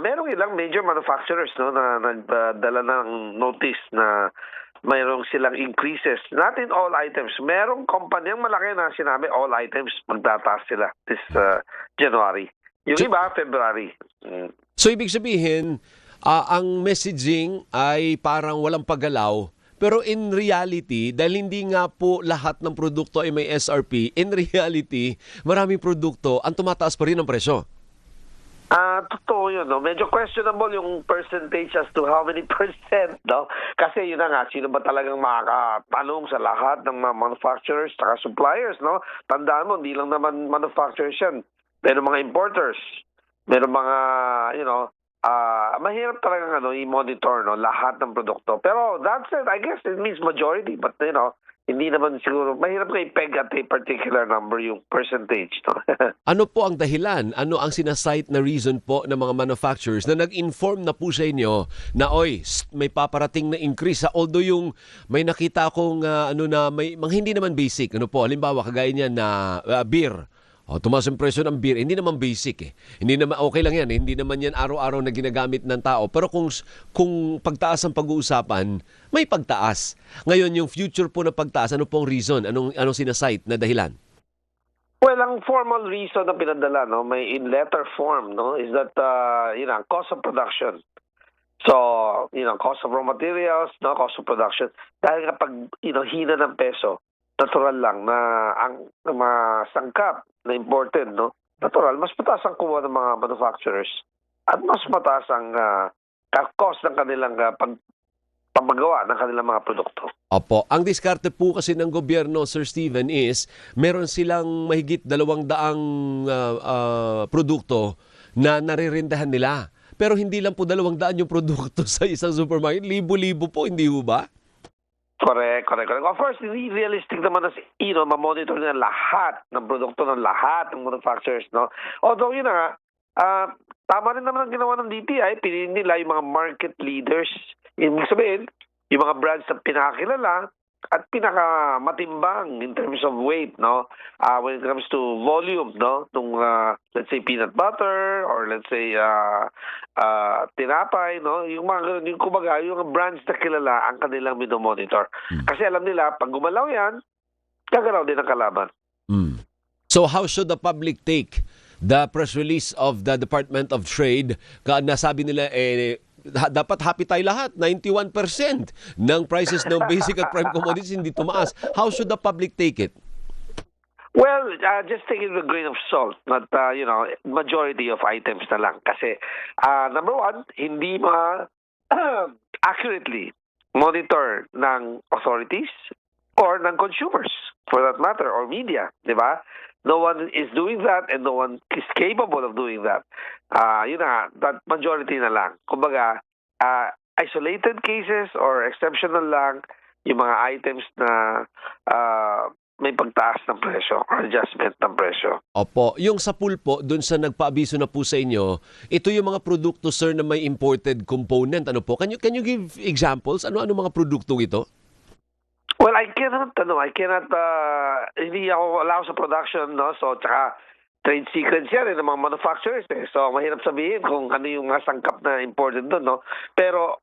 Merong ilang major manufacturers, no, na nagdala ng notice na mayroong silang increases. Not in all items. Merong kumpanyang malaki na sinabi all items magtataas sila this January. Yung So- iba, February. So ibig sabihin, ang messaging ay parang walang paggalaw. Pero in reality, dahil hindi nga po lahat ng produkto ay may SRP, in reality, maraming produkto ang tumataas pa rin ang presyo. Totoo yun, no? Medyo questionable yung percentage as to how many percent, no? Kasi yun na nga, sino ba talagang makakatanong sa lahat ng mga manufacturers at suppliers, no? Tandaan mo, hindi lang naman manufacturers yan. Meron mga importers, meron mga, mahirap talagang i-monitor, no, lahat ng produkto. Pero that said, I guess it means majority, but hindi naman siguro, mahirap na i-peg at a particular number yung percentage, no? Ano po ang dahilan? Ano ang sinasite na reason po ng mga manufacturers na nag-inform na po sa inyo na may paparating na increase? Although yung may nakita akong may mga hindi naman basic. Ano po, halimbawa kagaya niyan na beer. Tumaas ang presyo ng beer, hindi naman basic eh. Hindi naman okay lang yan, hindi naman yan araw-araw na ginagamit ng tao. Pero kung pagtaas ang pag-uusapan, may pagtaas. Ngayon yung future po na pagtaas, ano pong reason? Anong sinasite na dahilan? Well, ang formal reason na pinadala, no, may in letter form, no, is that cost of production. So, cost of raw materials, no, cost of production. Dahil kapag hina ng peso, natural lang na ang mga sangkap na imported, no, natural, mas mataas ang kuha ng mga manufacturers at mas mataas ang cost ng kanilang pamagawa ng kanilang mga produkto. Opo. Ang diskarte po kasi ng gobyerno, Sir Steven, is meron silang mahigit 200 produkto na naririndahan nila. Pero hindi lang po 200 yung produkto sa isang supermarket. Libo-libo po, hindi ho ba? Correct. Of course, hindi realistic naman na ma-monitor na lahat ng produkto ng lahat ng manufacturers, no? Although yun na nga, tama rin naman ang ginawa ng DTI, pinili nila yung mga market leaders. Ibig sabihin, yung mga brands na pinakakilala at pinakamatimbang in terms of weight, no? When it comes to volume, no? Nung let's say peanut butter or let's say tinapay, no? Yung kumbaga, yung brands na kilala ang kanilang minomonitor. Kasi alam nila pag gumalaw yan, gagalaw din ang kalaban. So how should the public take the press release of the Department of Trade? Nasabi nila dapat happy tayo lahat. 91% ng prices ng basic at prime commodities hindi tumaas. How should the public take it? Well, just take it with a grain of salt, not, majority of items na lang. Kasi, number one, hindi accurately monitor ng authorities or ng consumers, for that matter, or media, di ba? No one is doing that and no one is capable of doing that. That majority na lang. Kumbaga, isolated cases or exceptional lang yung mga items na may pagtaas ng presyo or adjustment ng presyo. Opo. Yung sa pulpo, dun sa nagpaabiso na po sa inyo, ito yung mga produkto, sir, na may imported component. Ano po? Can you give examples? Ano mga produktong ito? Well, I cannot, hindi ako allow sa production, no? So, tsaka trade secrets yan ng mga manufacturers, eh. So, mahirap sabihin kung ano yung mga sangkap na imported doon, no? Pero,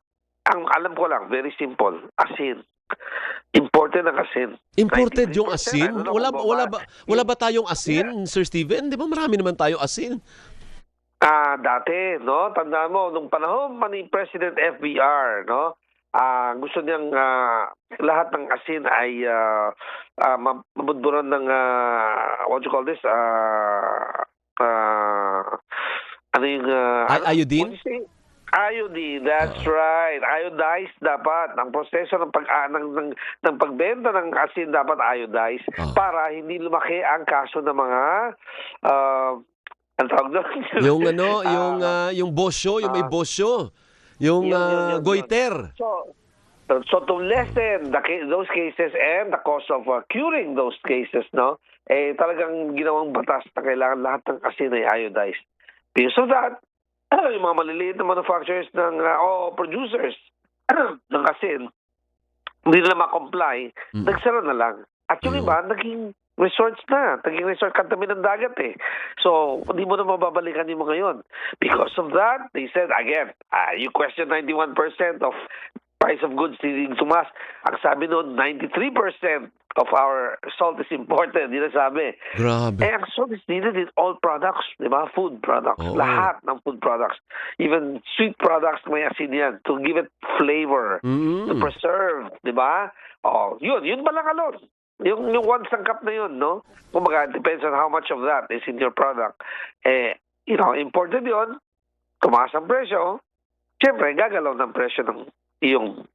ang alam ko lang, very simple, asin. Imported ang asin. Imported yung 93%, asin? Wala ba tayong asin, Sir Steven? Di ba marami naman tayo asin? Dati, no? Tandaan mo, nung panahon pa ni President FBR, no? Gusto niyang lahat ng asin ay mabudburan ng what you call this? Ano yung Iodine? Iodine, that's right. Iodized dapat. Ang proseso ng pagbenta ng asin dapat iodized para hindi lumaki ang kaso ng mga ang tawag doon? yung bosyo, yung may bosyo. Yung goiter. So to lessen those cases and the cost of curing those cases, no? Talagang ginawang batas na kailangan lahat ng asin ay iodized. Because of that, yung mga maliliit na manufacturers o producers ng asin, hindi nila ma-comply, nagsara na lang. At yung iba, naging resorts na. Naging resort kami ng dagat eh. So, hindi mo na mababalikan yung mga yun. Because of that, they said, again, you question 91% of price of goods needing tumas. Ang sabi noon, 93% of our salt is imported. Yun ang sabi. Grabe. Eh, ang salt is needed in all products, di ba? Food products. Oo. Lahat ng food products. Even sweet products, may asin yan. To give it flavor. To preserve, di ba? Oh, yun pa lang alone. Yung one sangkap na yun, no? Kumbaga, depends on how much of that is in your product. Imported yun, tumaas ang presyo, siyempre, gagalaw ng presyo ng yung,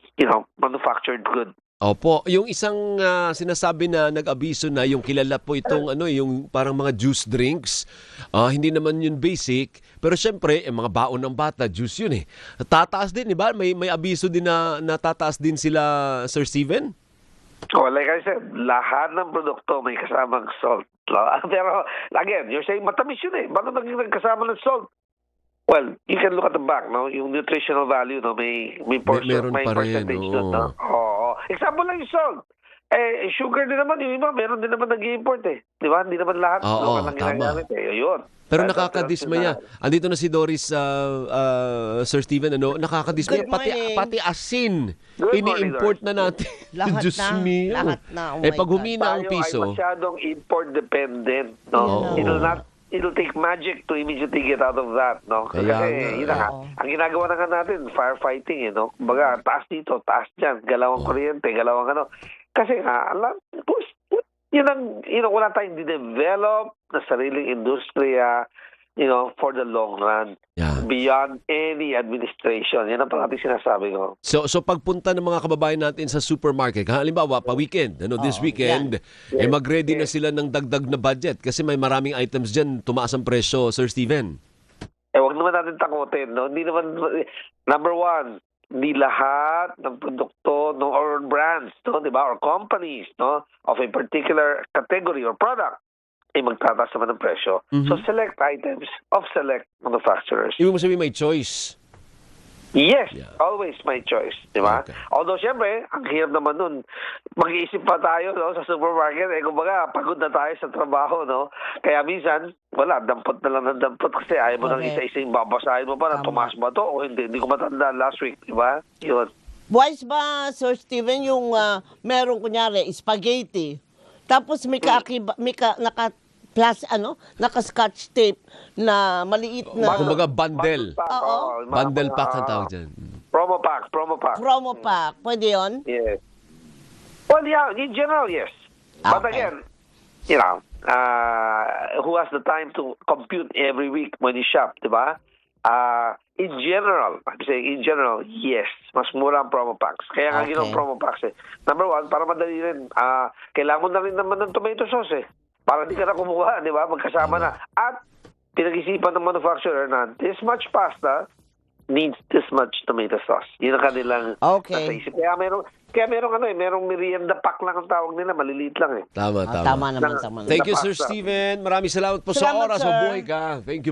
manufactured good. Opo, yung isang sinasabi na nag-abiso na yung kilala po itong yung parang mga juice drinks. Hindi naman yun basic, pero syempre mga baon ng bata, juice yun eh. Tataas din, di ba? May abiso din na natataas din sila, Sir Steven? Oh, like I said, lahat ng produkto may kasamang salt. No? Pero again, you're saying matamis yun eh. Bakit naging nagkasama ng salt? Well, you can look at the back, no? Yung nutritional value, no? May portion, meron may pa rin, percentage doon, no? Oo. Example lang yung salt. Sugar din naman, yung iba, meron din naman nag-i-import eh. Di ba? Hindi naman lahat. Oo, local lang tama. ginagamit eh. Yun. Pero nakakadismaya. Andito na si Doris, Sir Steven, nakakadismaya. Good morning. Pati asin, Good ini-import morning, na natin. Lahat Diyos na. mio. Lahat na. Oh Eh my pag God. humina ang Tayo piso, ay masyadong import-dependent, no? Yeah. It'll take magic to immediately get out of that, no? Kaya nga. Kasi, yun na nga. Oo. Ang ginagawa na nga natin, firefighting, no? Kumbaga, taas dito, taas dyan, galawang kuryente, galawang ano. Kasi nga, wala tayong dinevelop na sariling industriya, for the long run. yeah. Beyond any administration. Yan ang parating sinasabi ko. So pagpunta ng mga kababayan natin sa supermarket, halimbawa pa weekend, this Oo, weekend, mag-ready na sila ng dagdag na budget kasi may maraming items diyan tumaas ang presyo, Sir Steven. Wag naman natin takutin, no? Hindi naman, number one, hindi lahat ng produkto, no, or brands, no, di ba, or companies, no, of a particular category or product, ay magtataas naman ng presyo. So select items of select manufacturers. Ibig mo sabihin may choice. Yes, Yeah. always my choice, di ba? Okay. Although, syempre, ang hirap naman nun, mag-iisip pa tayo, no, sa supermarket, kumbaga, pagod na tayo sa trabaho, no? Kaya minsan, wala, dampot na lang ng dampot kasi ayaw mo nang Correct. isa-isa yung babasahin mo pa na Tama. tumaas ba to o hindi. Hindi ko matanda last week, di ba? Yun. Wise ba, Sir Steven, yung meron kunyari, spaghetti, tapos may naka-scotch tape na maliit na Kumbaga bundle. Pack, Oo. Bundle pack ang tawag dyan. Promo pack. promo pack. Pwede yun? Yes. Well, yeah, in general, yes. But Okay. again, who has the time to compute every week when you shop, di ba? In general, I'm saying in general, yes, mas mura ang promo packs. Kaya nga Okay. ginawang promo packs eh. Number one, para madali rin, kailangan mo na rin naman ng tomato sauce eh. Para di ka na kumuha, di ba? Magkasama na. At pinag-isipan ng manufacturer na this much pasta needs this much tomato sauce. Yun ang kanilang Okay. nasa isip. Kaya merong merienda pack lang ang tawag nila, maliliit lang eh. Tama. Tama naman. Thank you, Sir Pasta. Steven. Maraming salamat po Salamat, sa oras. sir. Mabuhay ka. Thank you.